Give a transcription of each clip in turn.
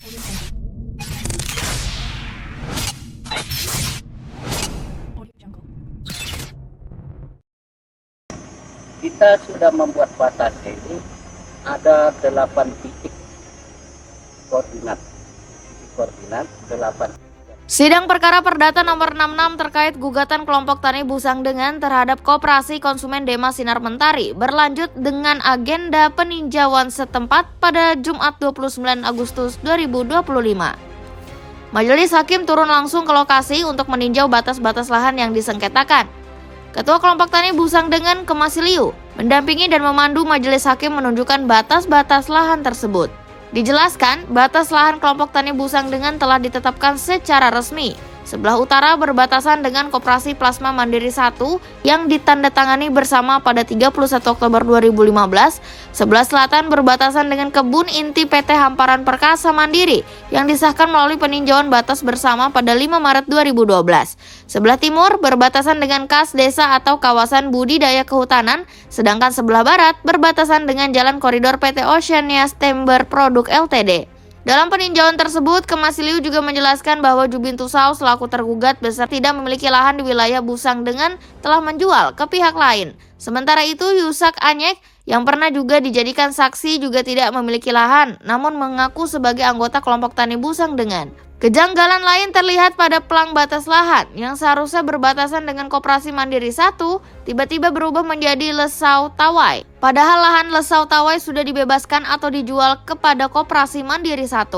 Kita sudah membuat batas ini ada 8 titik koordinat. Titik koordinat 8. Sidang perkara perdata nomor 66 terkait gugatan kelompok tani Busang Dengan terhadap Koperasi Konsumen Dema Sinar Mentari berlanjut dengan agenda peninjauan setempat pada Jumat 29 Agustus 2025. Majelis Hakim turun langsung ke lokasi untuk meninjau batas-batas lahan yang disengketakan. Ketua kelompok tani Busang Dengan Kemasiliu mendampingi dan memandu Majelis Hakim menunjukkan batas-batas lahan tersebut. Dijelaskan, batas lahan kelompok tani Busang Dengan telah ditetapkan secara resmi. Sebelah utara berbatasan dengan Koperasi Plasma Mandiri 1 yang ditandatangani bersama pada 31 Oktober 2015. Sebelah selatan berbatasan dengan Kebun Inti PT Hamparan Perkasa Mandiri yang disahkan melalui peninjauan batas bersama pada 5 Maret 2012. Sebelah timur berbatasan dengan Kas Desa atau Kawasan Budidaya Kehutanan, sedangkan sebelah barat berbatasan dengan Jalan Koridor PT Oceania Timber Produk Ltd. Dalam peninjauan tersebut, Kemasiliu juga menjelaskan bahwa Jubintu Saw selaku tergugat beserta tidak memiliki lahan di wilayah Busang Dengan telah menjual ke pihak lain. Sementara itu, Yusak Anyek yang pernah juga dijadikan saksi juga tidak memiliki lahan, namun mengaku sebagai anggota kelompok tani Busang Dengan. Kejanggalan lain terlihat pada plang batas lahan yang seharusnya berbatasan dengan Koperasi Mandiri 1, tiba-tiba berubah menjadi Lesau Tawai. Padahal lahan Lesau Tawai sudah dibebaskan atau dijual kepada Koperasi Mandiri 1.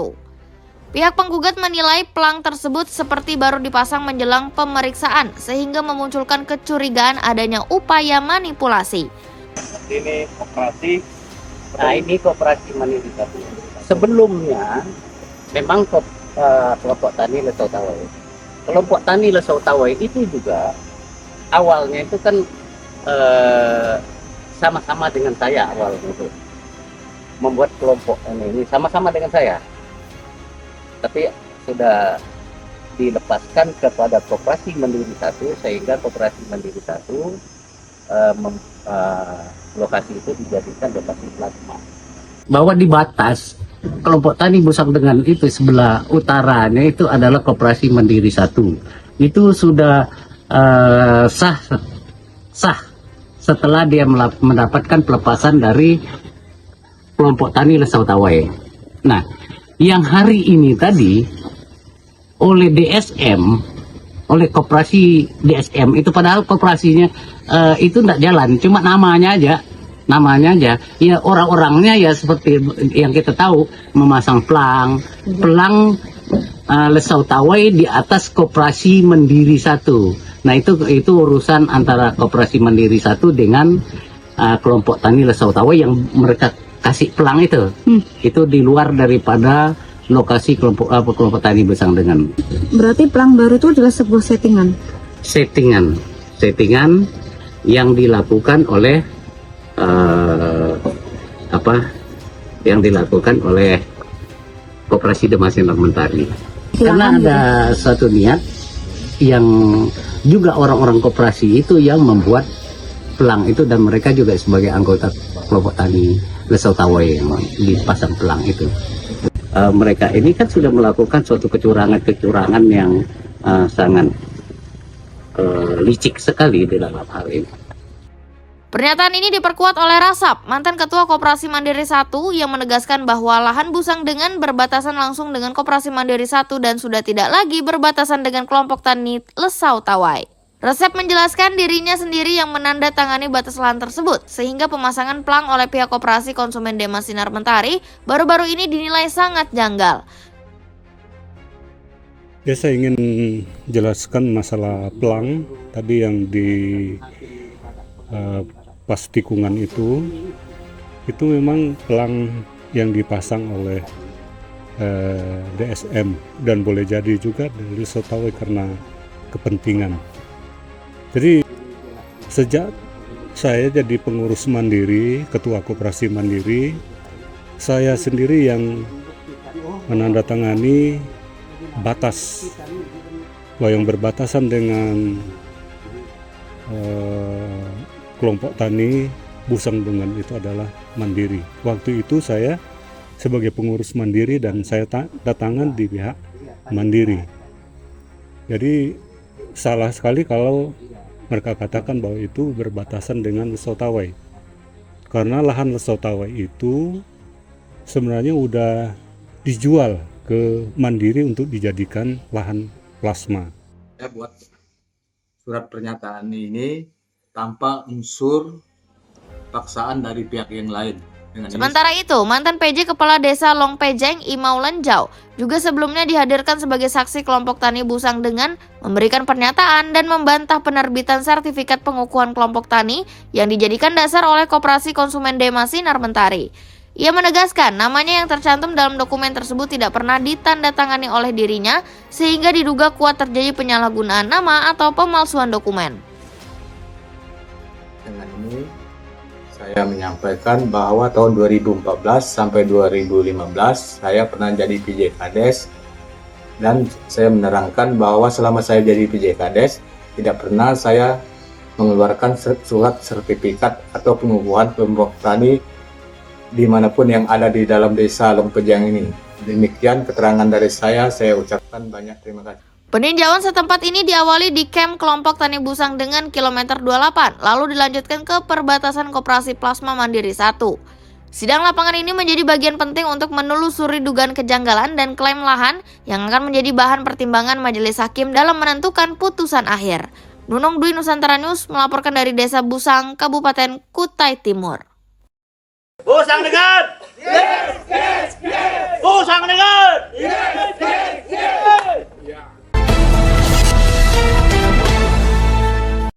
Pihak penggugat menilai plang tersebut seperti baru dipasang menjelang pemeriksaan sehingga memunculkan kecurigaan adanya upaya manipulasi. Ini koperasi. Nah, ini Koperasi Mandiri 1. Sebelumnya memang kelompok tani Lesau Tawai. Kelompok tani Lesau Tawai itu juga awalnya itu kan sama-sama dengan saya awalnya itu membuat kelompok ini sama-sama dengan saya. Tapi sudah dilepaskan kepada Koperasi Mandiri 1 sehingga Koperasi Mandiri 1 lokasi itu dijadikan lokasi plasma. Bahwa di batas kelompok tani Busang Dengan itu sebelah utaranya itu adalah Koperasi Mandiri 1. Itu sudah sah setelah dia mendapatkan pelepasan dari kelompok tani Lesau Tawai. Nah, yang hari ini tadi oleh DSM, oleh Koperasi DSM itu padahal koperasinya itu tidak jalan, cuma namanya aja ya, orang-orangnya ya seperti yang kita tahu memasang plang Lesau Tawai di atas Koperasi Mandiri 1. Nah itu urusan antara Koperasi Mandiri 1 dengan kelompok tani Lesau Tawai yang mereka kasih plang itu. Itu di luar daripada lokasi kelompok tani Busang Dengan. Berarti plang baru itu adalah sebuah settingan yang dilakukan oleh Koperasi Dema Sinar Mentari. Karena ada satu niat yang juga orang-orang koperasi itu yang membuat pelang itu, dan mereka juga sebagai anggota kelompok tani Lesau Tawai yang dipasang pelang itu. Mereka ini kan sudah melakukan suatu kecurangan yang sangat licik sekali di dalam hal ini. Pernyataan ini diperkuat oleh Rasap, mantan Ketua Koperasi Mandiri 1 yang menegaskan bahwa lahan Busang Dengan berbatasan langsung dengan Koperasi Mandiri 1 dan sudah tidak lagi berbatasan dengan kelompok tani Lesau Tawai. Rasap menjelaskan dirinya sendiri yang menandatangani batas lahan tersebut, sehingga pemasangan plang oleh pihak Koperasi Konsumen Dema Sinar Mentari baru-baru ini dinilai sangat janggal. Ya, saya ingin jelaskan masalah plang tadi yang di pas tikungan itu memang pelang yang dipasang oleh DSM dan boleh jadi juga dari Lesau Tawai karena kepentingan. Jadi sejak saya jadi pengurus mandiri, ketua koperasi mandiri, saya sendiri yang menandatangani batas yang berbatasan dengan kelompok tani Busang Dengan itu adalah Mandiri. Waktu itu saya sebagai pengurus mandiri dan saya datangan di pihak mandiri. Jadi salah sekali kalau mereka katakan bahwa itu berbatasan dengan Lesotawai. Karena lahan Lesotawai itu sebenarnya udah dijual ke mandiri untuk dijadikan lahan plasma. Saya buat surat pernyataan ini tanpa unsur paksaan dari pihak yang lain. Sementara itu, mantan PJ Kepala Desa Longpejeng Imau Lenjau juga sebelumnya dihadirkan sebagai saksi kelompok tani Busang dengan memberikan pernyataan dan membantah penerbitan sertifikat pengukuhan kelompok tani yang dijadikan dasar oleh Koperasi Konsumen Dema Sinar Mentari. Ia menegaskan namanya yang tercantum dalam dokumen tersebut tidak pernah ditandatangani oleh dirinya sehingga diduga kuat terjadi penyalahgunaan nama atau pemalsuan dokumen. Dengan ini saya menyampaikan bahwa tahun 2014 sampai 2015 saya pernah jadi PJ Kades dan saya menerangkan bahwa selama saya jadi PJ Kades tidak pernah saya mengeluarkan surat sertifikat atau pengukuhan kelompok tani dimanapun yang ada di dalam desa Longpejeng ini. Demikian keterangan dari saya ucapkan banyak terima kasih. Peninjauan setempat ini diawali di kamp kelompok Tani Busang dengan kilometer 28, lalu dilanjutkan ke perbatasan Koperasi Plasma Mandiri 1. Sidang lapangan ini menjadi bagian penting untuk menelusuri dugaan kejanggalan dan klaim lahan yang akan menjadi bahan pertimbangan majelis hakim dalam menentukan putusan akhir. Nunung Dwi Nusantara News melaporkan dari Desa Busang, Kabupaten Kutai Timur. Busang dengar! Busang dengar!